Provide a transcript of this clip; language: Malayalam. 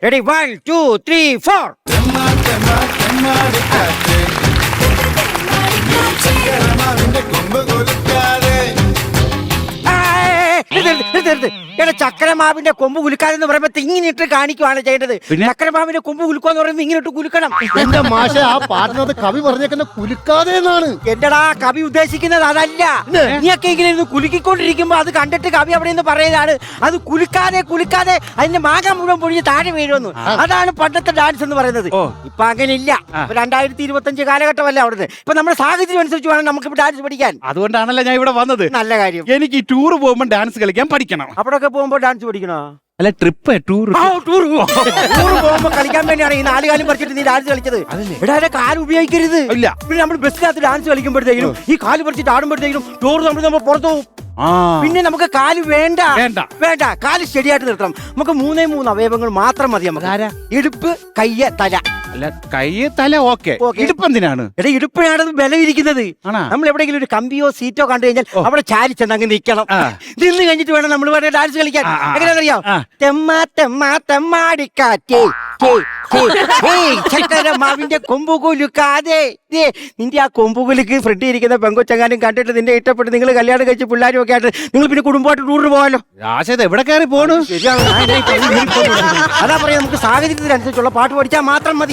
റെഡി 1 2 3 4. എടാ ചക്രമാവിന്റെ കൊമ്പ് കുലുക്കാതെന്ന് പറയുമ്പോ ഇങ്ങനെ കാണിക്കുവാണ് ചെയ്യേണ്ടത്. ചക്രമാവിന്റെ കൊമ്പ് കുലുക്കാന്ന് പറയുമ്പോ ഇങ്ങനെ കുലുക്കണം. എന്റെ മാഷ ആ പാട്ടിനകത്ത് കവി പറഞ്ഞേക്കുന്ന കുലുക്കാതെ എന്നാണ്. എന്റെടാ കവി ഉദ്ദേശിക്കുന്നത് അതല്ല. നീയൊക്കെ ഇങ്ങനെ ഇരുന്ന് കുലുക്കിക്കൊണ്ടിരിക്കുമ്പോ അത് കണ്ടിട്ട് കവി അവിടെ നിന്ന് പറയുന്നതാണ് അത് കുലുക്കാതെ കുലുക്കാതെ അതിന്റെ മാങ്ങ മുഴുവൻ പൊഴിഞ്ഞ് താഴെ വീഴുമെന്ന്. അതാണ് പണ്ടത്തെ ഡാൻസ് എന്ന് പറയുന്നത്. ഇപ്പൊ അങ്ങനെ ഇല്ല. 2025 കാലഘട്ടമല്ല അവിടുന്ന്. ഇപ്പൊ നമ്മുടെ സാഹചര്യം അനുസരിച്ച് വേണം നമുക്ക് ഡാൻസ് പഠിക്കാൻ. അതുകൊണ്ടാണല്ലോ ഞാൻ ഇവിടെ വന്നത്. നല്ല കാര്യം. എനിക്ക് ഈ ടൂർ പോകുമ്പോൾ ഡാൻസ് കളിക്കാൻ പഠിക്കണം. അവിടൊക്കെ പോകുമ്പോ ഡാൻസ് പഠിക്കണോ? അല്ല ടൂർ ടൂർ പോകുമ്പോ കളിക്കാൻ വേണ്ടിയാണ് ഈ 4 കാലം പറിച്ചിട്ട് നീ ഡാൻസ് കളിച്ചത്. ഇവിടെ കാല് ഉപയോഗിക്കരുത്. ഇല്ല. പിന്നെ നമ്മൾ ബസ്സിനകത്ത് ഡാൻസ് കളിക്കുമ്പോഴത്തേക്കും ഈ കാല് പറിച്ചിട്ട് ആടുമ്പോഴത്തേക്കും ടൂർ നമ്മൾ പുറത്തു പോകും. പിന്നെ നമുക്ക് കാല് വേണ്ട വേണ്ട കാല് ശരിയായിട്ട് നിർത്തണം. നമുക്ക് 3 അവയവങ്ങൾ മാത്രം മതി. നമുക്ക് ഇടുപ്പ്, കയ്യ്, തല. അല്ല കൈ തല ഓക്കെ. ഇടുപ്പെന്തിനാണ്? എടാ ഇടുപ്പിനാണ് ബലമിരിക്കുന്നത്. നമ്മൾ എവിടെയെങ്കിലും ഒരു കമ്പിയോ സീറ്റോ കണ്ടു കഴിഞ്ഞാൽ അവിടെ ചാരി ചെന്നങ്ങ് നിൽക്കണം. നിന്ന് കഴിഞ്ഞിട്ട് വേണം നമ്മൾ വേണ്ട ഡാൻസ് കളിക്കാൻ. എങ്ങനെയാണെന്നറിയാം? തെമ്മ തെമ്മ തെമ്മാടിക്കാറ്റേ ചക്കരമാവിന്റെ കൊമ്പ് കുലുക്കാതെ. നിന്റെ ആ കൊമ്പ് കുലുക്ക് ഫ്രണ്ട് ഇരിക്കുന്ന പെങ്കൊച്ചങ്ങാനും കണ്ടിട്ട് നിന്റെ ഇഷ്ടപ്പെട്ട് നിങ്ങൾ കല്യാണം കഴിച്ച് പിള്ളേരും ഒക്കെ ആയിട്ട് നിങ്ങൾ പിന്നെ കുടുംബമായിട്ട് ടൂറിന് പോകാലോ. രാശേത് എവിടെ കയറി പോണു? ശരിയാണ്. അതാ പറയാം നമുക്ക് സാഹചര്യത്തിനനുസരിച്ചുള്ള പാട്ട് പഠിച്ചാൽ മാത്രം മതി.